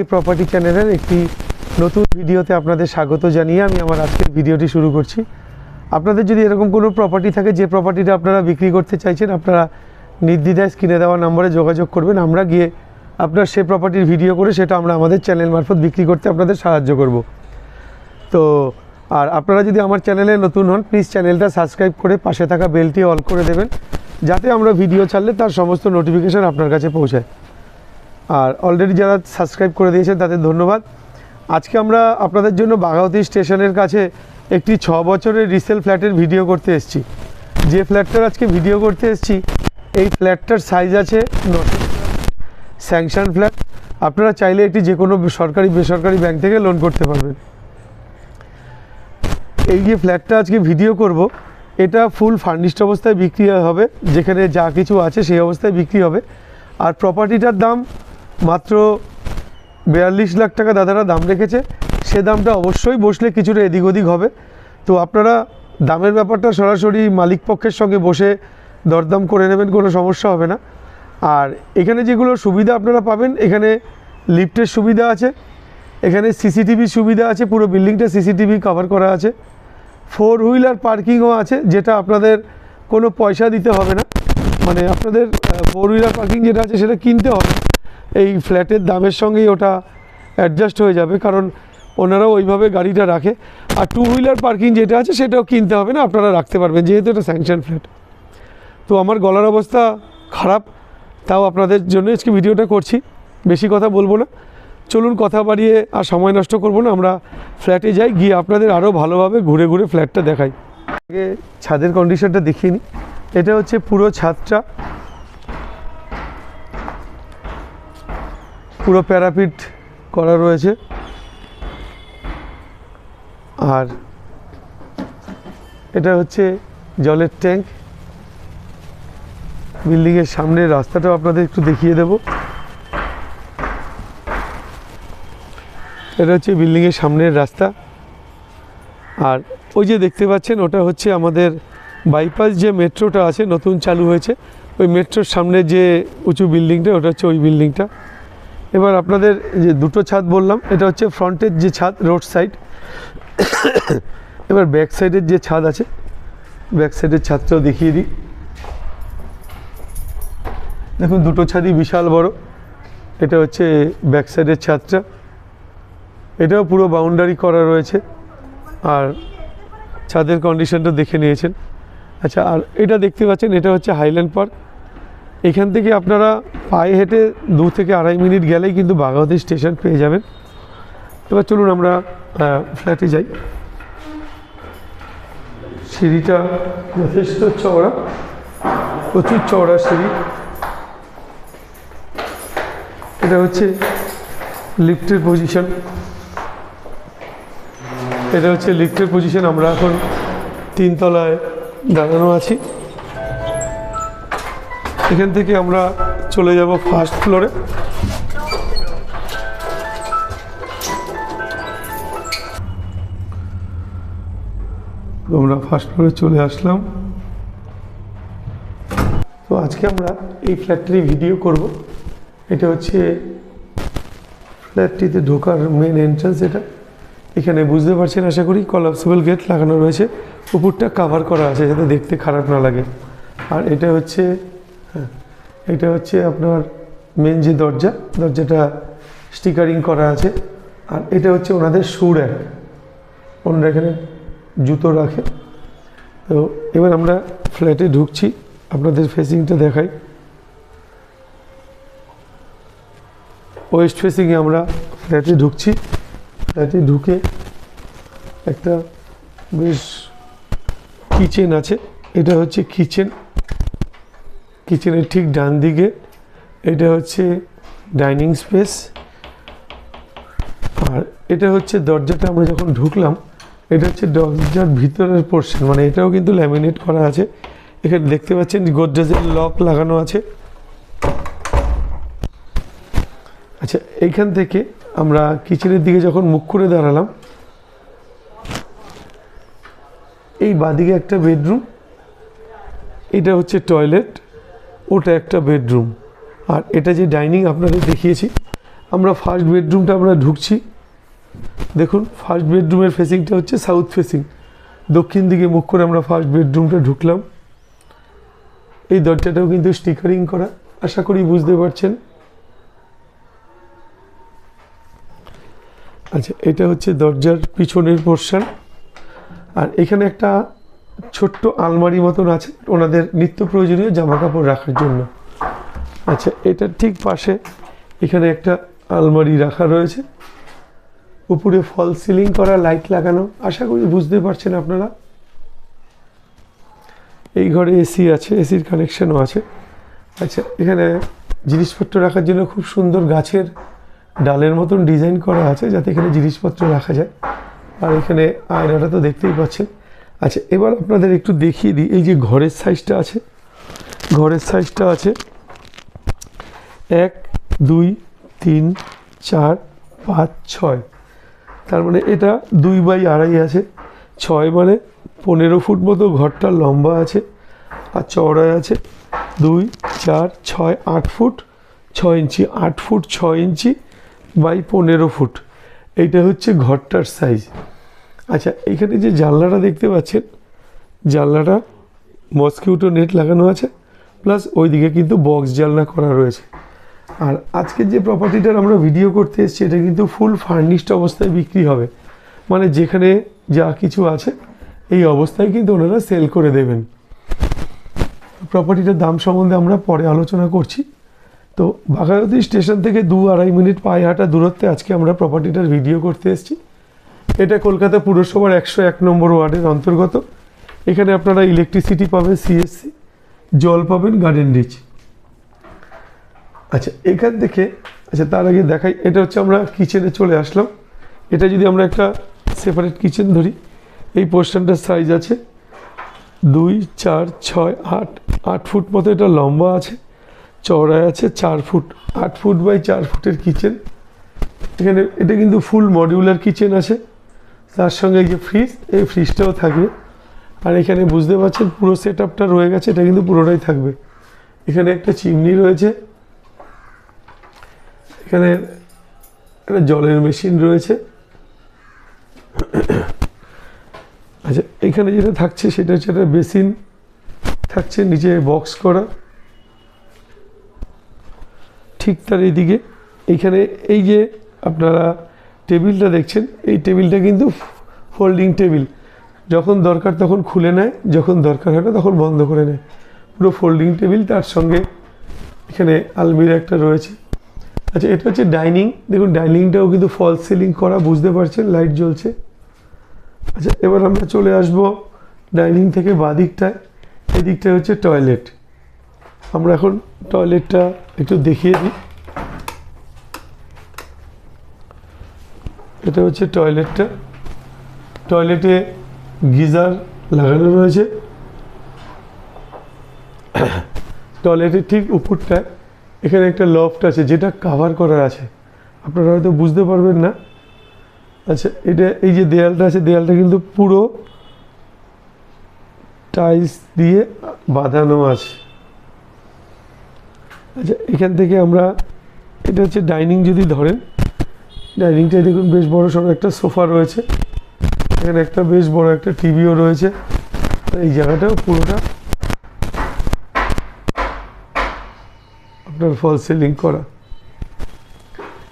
এই প্রপার্টি চ্যানেলের একটি নতুন ভিডিওতে আপনাদের স্বাগত জানিয়ে আমি আমার আজকের ভিডিওটি শুরু করছি। আপনাদের যদি এরকম কোনো প্রপার্টি থাকে যে প্রপার্টিটা আপনারা বিক্রি করতে চাইছেন, আপনারা নির্দ্বিধায় স্ক্রিনে দেওয়া নম্বরে যোগাযোগ করবেন। আমরা গিয়ে আপনার সে প্রপার্টির ভিডিও করে সেটা আমরা আমাদের চ্যানেল মারফত বিক্রি করতে আপনাদের সাহায্য করব। তো আর আপনারা যদি আমার চ্যানেলে নতুন হন, প্লিজ চ্যানেলটা সাবস্ক্রাইব করে পাশে থাকা বেলটি অল করে দেবেন, যাতে আমরা ভিডিও ছাড়লে তার সমস্ত নোটিফিকেশান আপনার কাছে পৌঁছায়। আর অলরেডি যারা সাবস্ক্রাইব করে দিয়েছেন তাদের ধন্যবাদ। আজকে আমরা আপনাদের জন্য বাঘাওতি স্টেশনের কাছে একটি 6 বছরের রিসেল ফ্ল্যাটের ভিডিও করতে এসেছি। যে ফ্ল্যাটটার আজকে ভিডিও করতে এসেছি, এই ফ্ল্যাটটার সাইজ আছে 900 স্যাংশন ফ্ল্যাট। আপনারা চাইলে এটি যে কোনো সরকারি বেসরকারি ব্যাংক থেকে লোন করতে পারবেন। এই যে ফ্ল্যাটটা আজকে ভিডিও করব, এটা ফুল ফার্নিশড অবস্থায় বিক্রি হবে, যেখানে যা কিছু আছে সেই অবস্থায় বিক্রি হবে। আর প্রপার্টিটার দাম মাত্র 42 লাখ টাকা দাদারা দাম রেখেছে। সে দামটা অবশ্যই বসলে কিছুটা এদিক ওদিক হবে। তো আপনারা দামের ব্যাপারটা সরাসরি মালিক পক্ষের সঙ্গে বসে দরদাম করে নেবেন, কোনো সমস্যা হবে না। আর এখানে যেগুলো সুবিধা আপনারা পাবেন, এখানে লিফটের সুবিধা আছে, এখানে সিসিটিভি সুবিধা আছে, পুরো বিল্ডিংটা সিসিটিভি কভার করা আছে, 4 হুইলার পার্কিংও আছে, যেটা আপনাদের কোনো পয়সা দিতে হবে না। মানে আপনাদের 4 হুইলার পার্কিং যেটা আছে সেটা কিনতে হবে, এই ফ্ল্যাটের দামের সঙ্গেই ওটা অ্যাডজাস্ট হয়ে যাবে, কারণ ওনারাও ওইভাবে গাড়িটা রাখে। আর 2 হুইলার পার্কিং যেটা আছে সেটাও কিনতে হবে না, আপনারা রাখতে পারবেন, যেহেতু এটা স্যাংশন ফ্ল্যাট। তো আমার গলার অবস্থা খারাপ, তাও আপনাদের জন্য আজকে ভিডিওটা করছি। বেশি কথা বলবো না, চলুন কথা বাড়িয়ে আর সময় নষ্ট করব না, আমরা ফ্ল্যাটে যাই, গিয়ে আপনাদের আরও ভালোভাবে ঘুরে ঘুরে ফ্ল্যাটটা দেখাই। আগে ছাদের কন্ডিশনটা দেখিয়ে নিই। এটা হচ্ছে পুরো ছাদটা, পুরো প্যারাপিট করা রয়েছে। আর এটা হচ্ছে জলের ট্যাঙ্ক। বিল্ডিংয়ের সামনের রাস্তাটাও আপনাদের একটু দেখিয়ে দেব। এটা হচ্ছে বিল্ডিংয়ের সামনের রাস্তা। আর ওই যে দেখতে পাচ্ছেন, ওটা হচ্ছে আমাদের বাইপাস যে মেট্রোটা আছে নতুন চালু হয়েছে, ওই মেট্রোর সামনে যে উঁচু বিল্ডিংটা, ওটা হচ্ছে ওই বিল্ডিংটা। এবার আপনাদের যে দুটো ছাদ বললাম, এটা হচ্ছে ফ্রন্টের যে ছাদ, রোড সাইড। এবার ব্যাক সাইডের যে ছাদ আছে, ব্যাক সাইডের ছাদটাও দেখিয়ে দিই। দেখুন দুটো ছাদই বিশাল বড়। এটা হচ্ছে ব্যাক সাইডের ছাদটা, এটাও পুরো বাউন্ডারি করা রয়েছে। আর ছাদের কন্ডিশনটা দেখে নিয়েছেন। আচ্ছা, আর এটা দেখতে পাচ্ছেন, এটা হচ্ছে হাইল্যান্ড পার্ক। এখান থেকে আপনারা পায়ে হেঁটে 2 থেকে আড়াই মিনিট গেলেই কিন্তু বাঘাওতি স্টেশন পেয়ে যাবেন। এবার চলুন আমরা ফ্ল্যাটে যাই। সিঁড়িটা যথেষ্ট চওড়া, প্রচুর চওড়া সিঁড়ি। এটা হচ্ছে লিফটের পজিশন, এটা হচ্ছে লিফটের পজিশন। আমরা এখন 3 তলায় দাঁড়ানো আছি। এখান থেকে আমরা চলে যাব ফার্স্ট ফ্লোরে। আমরা ফার্স্ট ফ্লোরে চলে আসলাম। তো আজকে আমরা এই ফ্ল্যাটটির ভিডিও করব। এটা হচ্ছে ফ্ল্যাটটিতে ঢোকার মেন এন্ট্রান্স। এটা এখানে বুঝতে পারছেন আশা করি, কলাপসিবল গেট লাগানো রয়েছে, উপরটা কাভার করা আছে যাতে দেখতে খারাপ না লাগে। আর এটা হচ্ছে এটা হচ্ছে আপনার মেন যে দরজাটা স্টিকারিং করা আছে। আর এটা হচ্ছে ওনাদের শু র্যাক, ওনারা এখানে জুতো রাখে। তো এবার আমরা ফ্ল্যাটে ঢুকছি, আপনাদের ফেসিংটা দেখাই। ওয়েস্ট ফেসিংয়ে আমরা ফ্ল্যাটে ঢুকছি। ফ্ল্যাটে ঢুকে একটা বেশ কিচেন আছে, এটা হচ্ছে কিচেনের ঠিক ডান দিকে এটা হচ্ছে ডাইনিং স্পেস। আর এটা হচ্ছে দরজাটা, আমরা যখন ঢুকলাম, এটা হচ্ছে দরজার ভিতরের পোর্শন, মানে এটাও কিন্তু ল্যামিনেট করা আছে। এখানে দেখতে পাচ্ছেন গোদরেজের লক লাগানো আছে। আচ্ছা, এইখান থেকে আমরা কিচেনের দিকে যখন মুখ করে দাঁড়ালাম, এই বাঁদিকে একটা বেডরুম, এটা হচ্ছে টয়লেট, ওটা একটা বেডরুম। আর এটা যে ডাইনিং আপনাদের দেখিয়েছি, আমরা ফার্স্ট বেডরুমটা আমরা ঢুকছি। দেখুন ফার্স্ট বেডরুমের ফেসিংটা হচ্ছে সাউথ ফেসিং, দক্ষিণ দিকে মুখ করে আমরা ফার্স্ট বেডরুমটা ঢুকলাম। এই দরজাটাও কিন্তু স্টিকারিং করা, আশা করি বুঝতে পারছেন। আচ্ছা, এটা হচ্ছে দরজার পিছনের পোর্শন। আর এখানে একটা ছোট্ট আলমারি মতন আছে ওনাদের নিত্য প্রয়োজনীয় জামা কাপড় রাখার জন্য। আচ্ছা, এটার ঠিক পাশে এখানে একটা আলমারি রাখা রয়েছে, উপরে ফল সিলিং করা, লাইট লাগানো, আশা করি বুঝতে পারছেন আপনারা। এই ঘরে এসি আছে, এসির কানেকশনও আছে। আচ্ছা, এখানে জিনিসপত্র রাখার জন্য খুব সুন্দর গাছের ডালের মতন ডিজাইন করা আছে যাতে এখানে জিনিসপত্র রাখা যায়। আর এখানে আয়নাটা তো দেখতেই পাচ্ছেন। আচ্ছা, এবার আপনাদের একটু দেখিয়ে দিই এই যে ঘরের সাইজটা আছে। ঘরের সাইজটা আছে 1 2 3 4 5 6, তার মানে এটা 2x2 আছে। 6 মানে 15 ফুট মতো ঘরটা লম্বা আছে, আর চওড়ায় আছে 2 4 6 8 foot 6 inch, 8 foot 6 inch by 15 foot. এইটা হচ্ছে ঘরটার সাইজ। আচ্ছা, এখানে যে জানলাটা দেখতে পাচ্ছেন, জানলাটা মসকিউটো নেট লাগানো আছে, প্লাস ওইদিকে কিন্তু বক্স জানলা করা রয়েছে। আর আজকের যে প্রপার্টিটার আমরা ভিডিও করতে এসেছি এটা কিন্তু ফুল ফার্নিশড অবস্থায় বিক্রি হবে, মানে যেখানে যা কিছু আছে এই অবস্থায় কিন্তু ওনারা সেল করে দেবেন। প্রপার্টিটার দাম সম্বন্ধে আমরা পরে আলোচনা করছি। তো বাঘাযতীন স্টেশন থেকে 2-2.5 মিনিট পায়ে হাঁটা দূরত্বে আজকে আমরা প্রপার্টিটার ভিডিও করতে এসেছি। এটা কলকাতা পুরসভার 101 নম্বর ওয়ার্ডের অন্তর্গত। এখানে আপনারা ইলেকট্রিসিটি পাবেন, সিএসসি, জল পাবেন, গার্ডেন রিচ। আচ্ছা, এখান থেকে তার আগে দেখাই, এটা হচ্ছে আমরা কিচেনে চলে আসলাম। এটা যদি আমরা একটা সেপারেট কিচেন ধরি, এই পোর্শনটার সাইজ আছে 2 4 6 8 8 ফুট মতো এটা লম্বা আছে, চওড়ায় আছে 4 ফুট, 8 ফুট বাই 4 ফুটের কিচেন। এখানে এটা কিন্তু ফুল মডিউলার কিচেন আছে, তার সঙ্গে এই যে ফ্রিজ, এই ফ্রিজটাও থাকবে। আর এখানে বুঝতে পারছেন পুরো সেট আপটা রয়ে গেছে, এটা কিন্তু পুরোটাই থাকবে। এখানে একটা চিমনি রয়েছে, এখানে একটা জলের মেশিন রয়েছে। আচ্ছা, এখানে যেটা থাকছে সেটা হচ্ছে একটা বেসিন থাকছে, নিচে বক্স করা। ঠিক তার এইদিকে এইখানে এই যে আপনারা টেবিলটা দেখছেন, এই টেবিলটা কিন্তু ফোল্ডিং টেবিল, যখন দরকার তখন খুলে নেয়, যখন দরকার হয় না তখন বন্ধ করে নেয়। পুরো ফোল্ডিং টেবিল, তার সঙ্গে এখানে আলমিরা একটা রয়েছে। আচ্ছা, এটা হচ্ছে ডাইনিং। দেখুন ডাইনিংটাও কিন্তু ফল সিলিং করা, বুঝতে পারছেন, লাইট জ্বলছে। আচ্ছা, এবার আমরা চলে আসব ডাইনিং থেকে বাঁদিকটায়। এই দিকটায় হচ্ছে টয়লেট। আমরা এখন টয়লেটটা একটু দেখিয়ে দিই। এটা হচ্ছে টয়লেটটা। টয়লেটে গিজার লাগানো রয়েছে। টয়লেটের ঠিক উপরটায় এখানে একটা লফট আছে যেটা কাভার করা আছে, আপনারা হয়তো বুঝতে পারবেন না। আচ্ছা, এটা এই যে দেয়ালটা আছে, দেয়ালটা কিন্তু পুরো টাইলস দিয়ে বাঁধানো আছে। আচ্ছা, এখান থেকে আমরা, এটা হচ্ছে ডাইনিং যদি ধরেন, ডাইনিংটায় দেখুন বেশ বড় সড়ো একটা সোফা রয়েছে, এখানে একটা বেশ বড় একটা টিভিও রয়েছে। এই জায়গাটাও পুরোটা আপনার ফল সিলিং করা।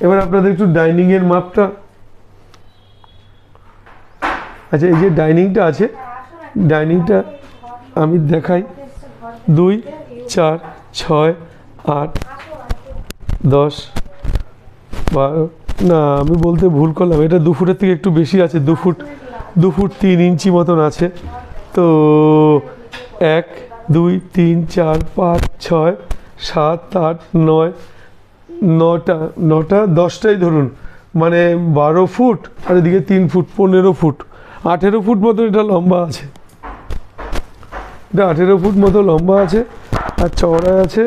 এবার আপনাদের একটু ডাইনিংয়ের মাপটা, আচ্ছা এই যে ডাইনিংটা আছে, ডাইনিংটা আমি দেখাই। 2 4 6 8 10 12, না আমি বলতে ভুল করলাম, এটা 2 ফুটের থেকে একটু বেশি আছে, 2 ফুট 3 ইঞ্চি মতন আছে। তো 1 2 3 4 5 6 7 8 9 9টা 10টাই ধরুন, মানে 12 ফুট, আর এদিকে 3 ফুট 15 ফুট, 18 ফুট মতো এটা লম্বা আছে। এটা 18 ফুট মতো লম্বা আছে, আর চওড়া আছে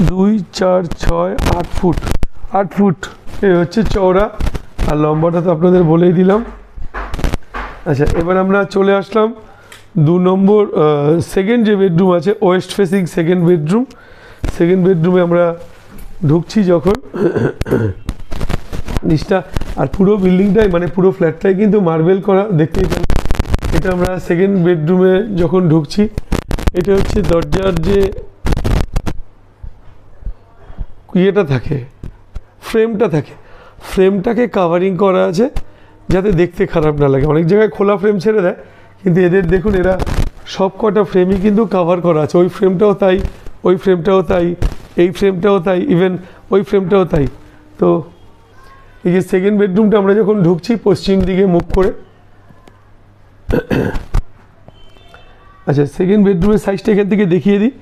2 4 6 8 ফুট। 8 ফুট এই হচ্ছে চওড়া, আর লম্বাটা তো আপনাদের বলেই দিলাম। আচ্ছা, এবার আমরা চলে আসলাম 2 নম্বর সেকেন্ড যে বেডরুম আছে, West facing second bedroom. Second বেডরুমে আমরা ঢুকছি যখন নিচটা, আর পুরো বিল্ডিংটাই মানে পুরো ফ্ল্যাটটাই কিন্তু মার্বেল করা, দেখতেই পাবেন। এটা আমরা সেকেন্ড বেডরুমে যখন ঢুকছি, এটা হচ্ছে দরজার যে ইয়েটা থাকে, ফ্রেমটা থাকে, ফ্রেমটাকে কাভারিং করা আছে যাতে দেখতে খারাপ না লাগে। অনেক জায়গায় খোলা ফ্রেম ছেড়ে দেয়, কিন্তু এদের দেখুন এরা সব কটা ফ্রেমই কিন্তু কাভার করা আছে। ওই ফ্রেমটাও তাই, ওই ফ্রেমটাও তাই, এই ফ্রেমটাও তাই, ইভেন ওই ফ্রেমটাও তাই। তো এই যে সেকেন্ড বেডরুমটা আমরা যখন ঢুকছি পশ্চিম দিকে মুখ করে, আচ্ছা সেকেন্ড বেডরুমের সাইজটা এখান থেকে দেখিয়ে দিই।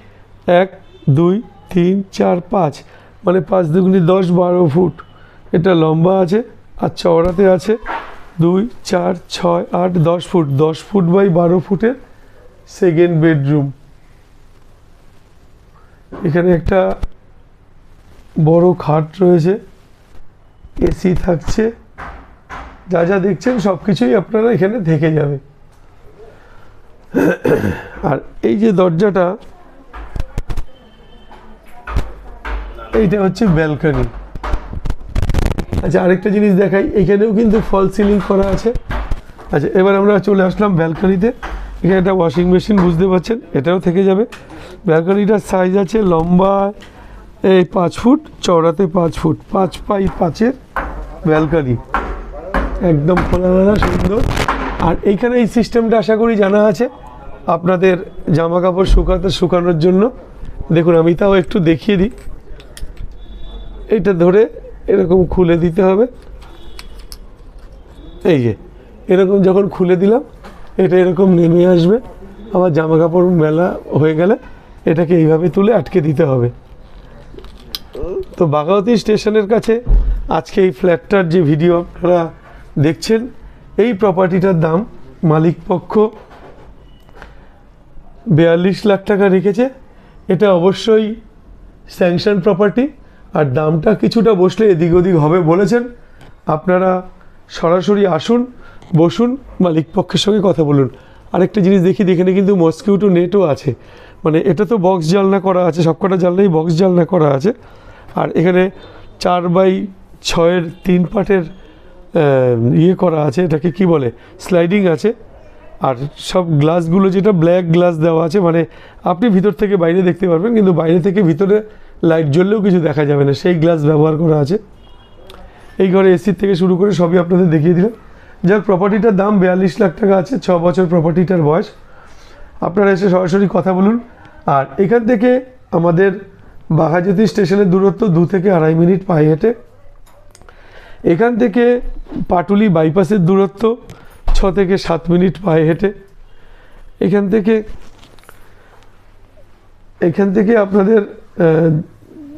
1 2 3 4 5, মানে 5 দুগুনি 10 12 ফুট এটা লম্বা আছে, আর চওড়াতে আছে 2 4 6 8 10 ফুট, 10 ফুট বাই 12 ফুটের সেকেন্ড বেডরুম। এখানে একটা বড় খাট রয়েছে, এসি থাকছে, যা যা দেখছেন সব কিছুই আপনারা এখানে থেকে যাবে। আর এই যে দরজাটা, এইটা হচ্ছে ব্যালকনি। আচ্ছা আরেকটা জিনিস দেখাই, এখানেও কিন্তু ফল সিলিং করা আছে। আচ্ছা এবার আমরা চলে আসলাম ব্যালকনিতে। এখানে একটা ওয়াশিং মেশিন, বুঝতে পারছেন, এটাও থেকে যাবে। ব্যালকনিটার সাইজ আছে লম্বা এই 5 ফুট, চওড়াতে 5 ফুট, 5 বাই 5-এর ব্যালকনি, একদম খোলামেলা সুন্দর। আর এইখানে এই সিস্টেমটা আশা করি জানা আছে আপনাদের জামা কাপড় শুকানোর জন্য। দেখুন আমি তাও একটু দেখিয়ে দিই। এইটা ধরে এরকম খুলে দিতে হবে, এই যে এরকম যখন খুলে দিলাম এটা এরকম নেমে আসবে। আবার জামা কাপড় মেলা হয়ে গেলে এটাকে এইভাবে তুলে আটকে দিতে হবে। তো বাঘাযতীন স্টেশনের কাছে আজকে এই ফ্ল্যাটটার যে ভিডিও আপনারা দেখছেন, এই প্রপার্টিটার দাম মালিক পক্ষ 42 লাখ টাকা রেখেছে। এটা অবশ্যই স্যাংশন প্রপার্টি, আর দামটা কিছুটা বসলে এদিক ওদিক হবে বলেছেন। আপনারা সরাসরি আসুন, বসুন, মালিক পক্ষের সঙ্গে কথা বলুন। আরেকটা জিনিস দেখি, এখানে কিন্তু মসকিউটো নেটও আছে, মানে এটা তো বক্স জানলা করা আছে, সবকটা জানলাই বক্স জানলা করা আছে। আর এখানে 4 বাই 6-এর 3 পার্টের ইয়ে করা আছে, এটাকে কি বলে, স্লাইডিং আছে। আর সব গ্লাসগুলো যেটা ব্ল্যাক গ্লাস দেওয়া আছে, মানে আপনি ভিতর থেকে বাইরে দেখতে পারবেন, কিন্তু বাইরে থেকে ভিতরে লাইট জ্বললেও কিছু দেখা যাবে না, সেই গ্লাস ব্যবহার করা আছে। এই ঘরে এসির থেকে শুরু করে সবই আপনাদের দেখিয়ে দিলাম। যার প্রপার্টিটার দাম 42 লাখ টাকা আছে, 6 বছর প্রপার্টিটার বয়স। আপনারা এসে সরাসরি কথা বলুন। আর এখান থেকে আমাদের বাঘাযতীন স্টেশনের দূরত্ব 2 থেকে 2.5 মিনিট পায়ে হেঁটে। এখান থেকে পাটুলি বাইপাসের দূরত্ব 6 থেকে 7 মিনিট পায়ে হেঁটে। এখান থেকে আপনাদের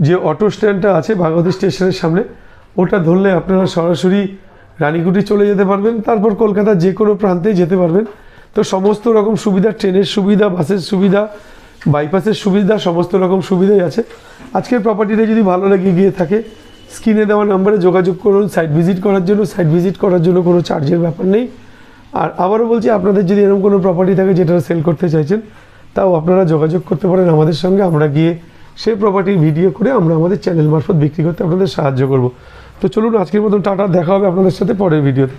যে অটো স্ট্যান্ডটা আছে বাঘাযতীন স্টেশনের সামনে, ওটা ধরলে আপনারা সরাসরি রানীকুটি চলে যেতে পারবেন, তারপর কলকাতার যে কোনো প্রান্তে যেতে পারবেন। তো সমস্ত রকম সুবিধা, ট্রেনের সুবিধা, বাসের সুবিধা, বাইপাসের সুবিধা, সমস্ত রকম সুবিধাই আছে। আজকের প্রপার্টিটা যদি ভালো লেগে গিয়ে থাকে, স্ক্রিনে দেওয়া নাম্বারে যোগাযোগ করুন সাইট ভিজিট করার জন্য। সাইট ভিজিট করার জন্য কোনো চার্জের ব্যাপার নেই। আর আবারও বলছি, আপনাদের যদি এরকম কোনো প্রপার্টি থাকে যেটা সেল করতে চাইছেন, তাও আপনারা যোগাযোগ করতে পারেন আমাদের সঙ্গে। আমরা গিয়ে সেই প্রপার্টির ভিডিও করে আমরা আমাদের চ্যানেল মারফত বিক্রি করতে আপনাদের সাহায্য করব। তো চলুন আজকের মতন টাটা, দেখা হবে আপনাদের সাথে পরের ভিডিওতে।